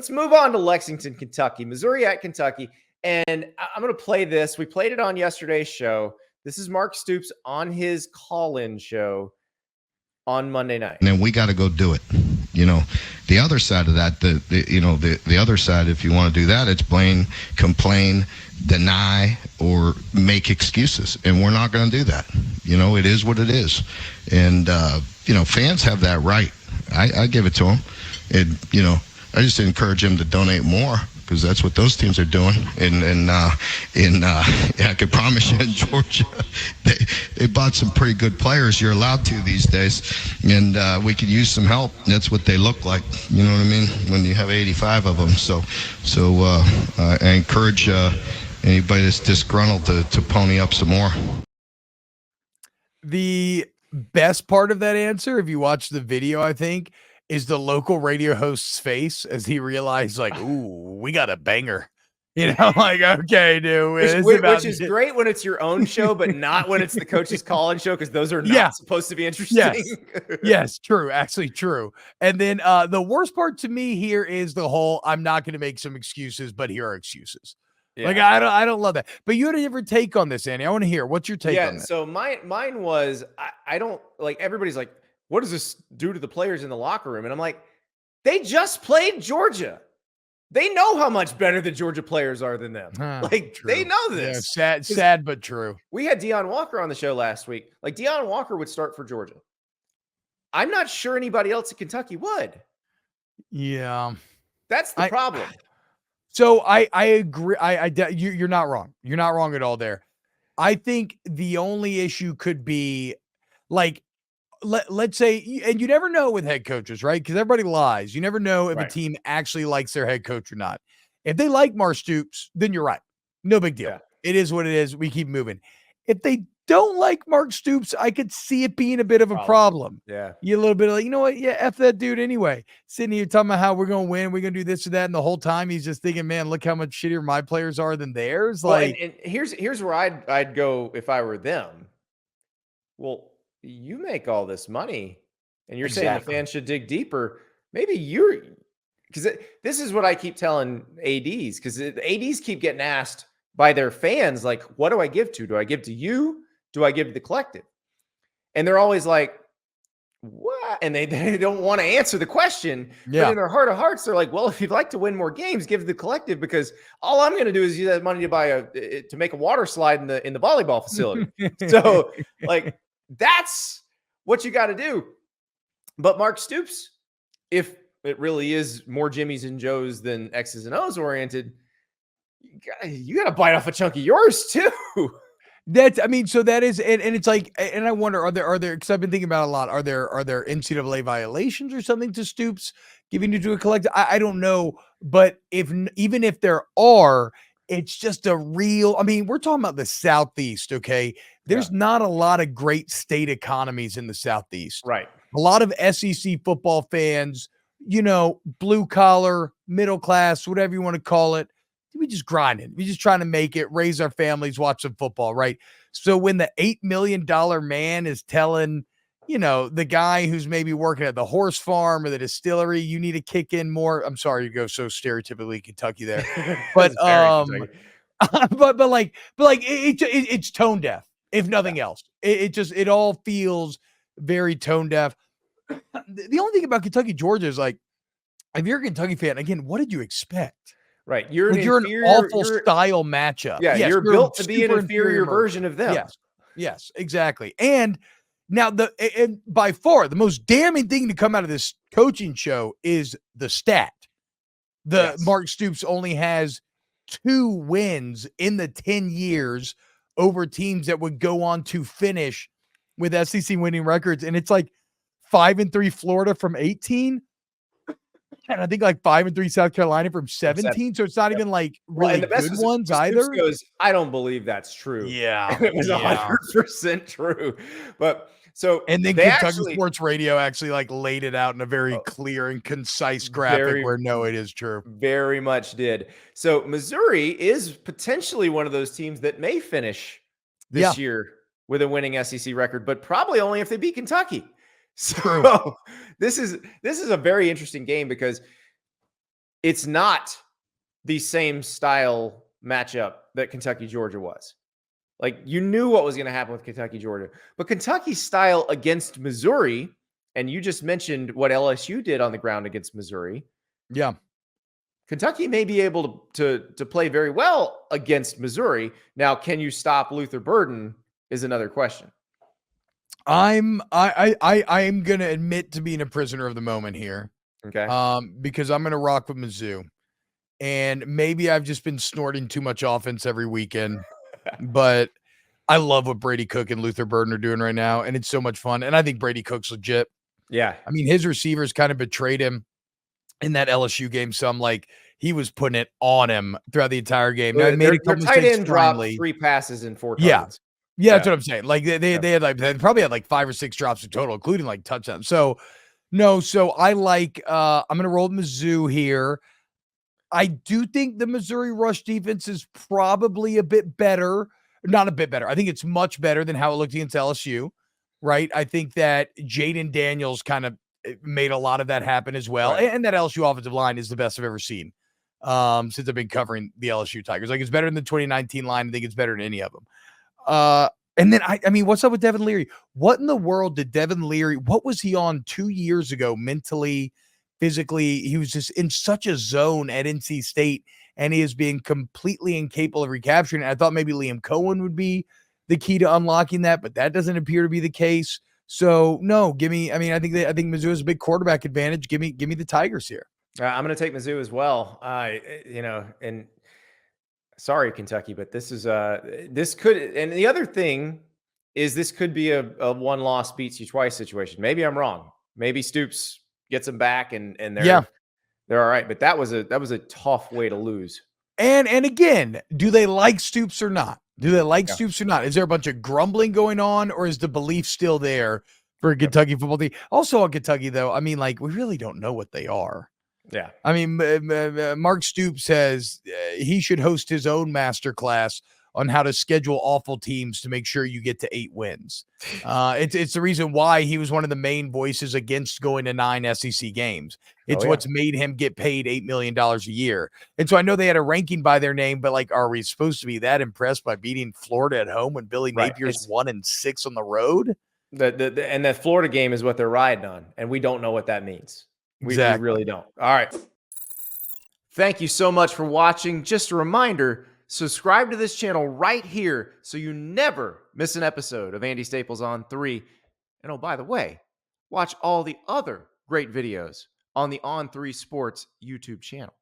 let's move on to Lexington, Kentucky, Missouri at Kentucky. And I'm going to play this. We played it on yesterday's show. This is Mark Stoops on his call-in show on Monday night. And then we got to go do it. The other side of that, the other side, if you want to do that, it's blame, complain, deny, or make excuses. And we're not going to do that. It is what it is. And, fans have that right. I give it to them. And, I just encourage them to donate more, because that's what those teams are doing. I can promise you in Georgia, they bought some pretty good players. You're allowed to these days, and we could use some help. That's what they look like. You know what I mean? When you have 85 of them. So I encourage anybody that's disgruntled to pony up some more. The best part of that answer, if you watch the video, I think, is the local radio host's face as he realized, like, ooh, we got a banger. Like, okay, dude. Which is great when it's your own show, but not when it's the coach's call-in show, because those are not supposed to be interesting. Yes, true. Actually, true. And then the worst part to me here is the whole, I'm not going to make some excuses, but here are excuses. Yeah. Like, I don't love that. But you had a different take on this, Andy. I want to hear. What's your take on this? So mine was, I don't, like, everybody's like, what does this do to the players in the locker room? And I'm like, they just played Georgia. They know how much better the Georgia players are than them. They know this. Yeah, sad, but true. We had Deion Walker on the show last week. Like, Deion Walker would start for Georgia. I'm not sure anybody else in Kentucky would. Yeah. That's the problem. So I agree. You're not wrong. You're not wrong at all there. I think the only issue could be, like, let's say, and you never know with head coaches, right? Because everybody lies. You never know if a team actually likes their head coach or not. If they like Mark Stoops, then you're right. No big deal. Yeah. It is what it is. We keep moving. If they don't like Mark Stoops, I could see it being a bit of a problem. Yeah. You're a little bit like, you know what? Yeah, F that dude anyway. Sitting here talking about how we're going to win, we're going to do this or that. And the whole time he's just thinking, man, look how much shittier my players are than theirs. Like, and here's where I'd go if I were them. Well, you make all this money and you're saying the fans should dig deeper. Maybe because this is what I keep telling ADs, because ADs keep getting asked by their fans, like, what do I give to? Do I give to you? Do I give to the collective? And they're always like, what? And they don't want to answer the question. Yeah. But in their heart of hearts, they're like, well, if you'd like to win more games, give to the collective, because all I'm going to do is use that money to make a water slide in the volleyball facility. So, like, that's what you got to do. But Mark Stoops, if it really is more Jimmys and Joes than X's and O's oriented, you got to bite off a chunk of yours too. So that is, and it's like, and I wonder, are there, because I've been thinking about it a lot, are there NCAA violations or something to Stoops giving to a collective? I don't know, but even if there are, it's just a real, we're talking about the Southeast, okay? There's not a lot of great state economies in the Southeast. Right. A lot of SEC football fans, blue collar, middle class, whatever you want to call it. We just grinding. We just trying to make it, raise our families, watch some football, right? So when the $8 million man is telling, the guy who's maybe working at the horse farm or the distillery, you need to kick in more. I'm sorry to go so stereotypically Kentucky there, but it's tone deaf, if nothing else. It all feels very tone deaf. The only thing about Kentucky, Georgia is, like, if you're a Kentucky fan, again, what did you expect? Right. You're an awful style matchup. Yeah. Yes, you're built to be an inferior version of them. Yes, exactly. And now and by far the most damning thing to come out of this coaching show is the stat. Mark Stoops only has 2 wins in the 10 years over teams that would go on to finish with SEC winning records. And it's like 5-3 Florida from 18. And I think like 5-3 South Carolina from 17. So it's not even like really good ones either. Goes, I don't believe that's true. Yeah. And it was 100% true. But so, and then Kentucky Sports Radio actually like laid it out in a very clear and concise graphic where no, it is true. Very much did. So Missouri is potentially one of those teams that may finish this year with a winning SEC record, but probably only if they beat Kentucky. So this is a very interesting game, because it's not the same style matchup that Kentucky Georgia was. Like, you knew what was going to happen with Kentucky Georgia, but Kentucky's style against Missouri, and you just mentioned what LSU did on the ground against Missouri. Yeah. Kentucky may be able to play very well against Missouri. Now, can you stop Luther Burden is another question. I'm gonna admit to being a prisoner of the moment here. Okay. Because I'm gonna rock with Mizzou. And maybe I've just been snorting too much offense every weekend, but I love what Brady Cook and Luther Burden are doing right now, and it's so much fun. And I think Brady Cook's legit. Yeah. I mean, his receivers kind of betrayed him in that LSU game. So I'm like, he was putting it on him throughout the entire game. Now, he made a couple tight mistakes end dropped finally. 3 passes in 4 Yeah. targets. Yeah, that's what I'm saying. Like they probably had like 5 or 6 drops in total, including like touchdowns. So I like I'm gonna roll Mizzou here. I do think the Missouri rush defense is probably a bit better. Not a bit better. I think it's much better than how it looked against LSU, right? I think that Jaden Daniels kind of made a lot of that happen as well. Right. And that LSU offensive line is the best I've ever seen since I've been covering the LSU Tigers. Like, it's better than the 2019 line. I think it's better than any of them. And then I mean, what's up with Devin Leary? What in the world did Devin Leary, what was he on 2 years ago mentally, physically? He was just in such a zone at NC State, and he is being completely incapable of recapturing it. I thought maybe Liam Cohen would be the key to unlocking that, but that doesn't appear to be the case. So no, I think Mizzou has a big quarterback advantage. Give me the Tigers here. I'm going to take Mizzou as well. And sorry, Kentucky, but this is this could, and the other thing is this could be a one-loss beats you twice situation. Maybe I'm wrong. Maybe Stoops gets them back and they're all right. But that was a tough way to lose. And again, do they like Stoops or not? Stoops or not? Is there a bunch of grumbling going on, or is the belief still there for a Kentucky football team? Also on Kentucky, though, I mean, like, we really don't know what they are. Yeah. I mean, Mark Stoops says he should host his own masterclass on how to schedule awful teams to make sure you get to 8 wins. It's the reason why he was one of the main voices against going to 9 SEC games. It's what's made him get paid $8 million a year. And so I know they had a ranking by their name, but like, are we supposed to be that impressed by beating Florida at home when Billy Napier's 1-6 on the road? And that Florida game is what they're riding on, and we don't know what that means. We really don't. All right. Thank you so much for watching. Just a reminder, subscribe to this channel right here so you never miss an episode of Andy Staples on 3. And oh, by the way, watch all the other great videos on the On3 Sports YouTube channel.